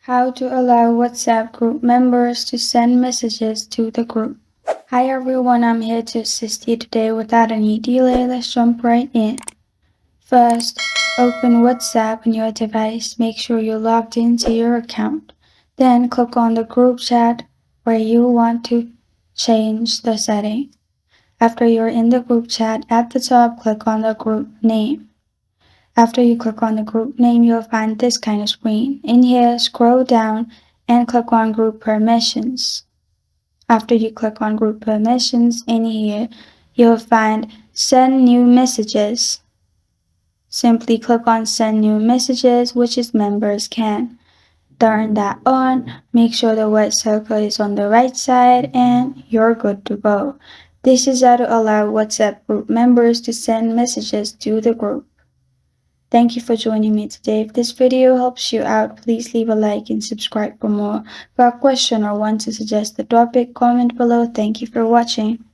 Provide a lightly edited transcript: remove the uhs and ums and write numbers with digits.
How to allow WhatsApp group members to send messages to the group. Hi everyone, I'm here to assist you today. Without any delay, let's jump right in. First, open WhatsApp on your device. Make sure you're logged into your account. Then click on the group chat where you want to change the setting. After you're in the group chat, at the top, click on the group name. After you click on the group name, you'll find this kind of screen. In here, scroll down and click on group permissions. After you click on group permissions, in here, you'll find send new messages. Simply click on send new messages, which is members can. Turn that on, make sure the white circle is on the right side, and you're good to go. This is how to allow WhatsApp group members to send messages to the group. Thank you for joining me today. If this video helps you out, please leave a like and subscribe for more. For a question or want to suggest the topic, comment below. Thank you for watching.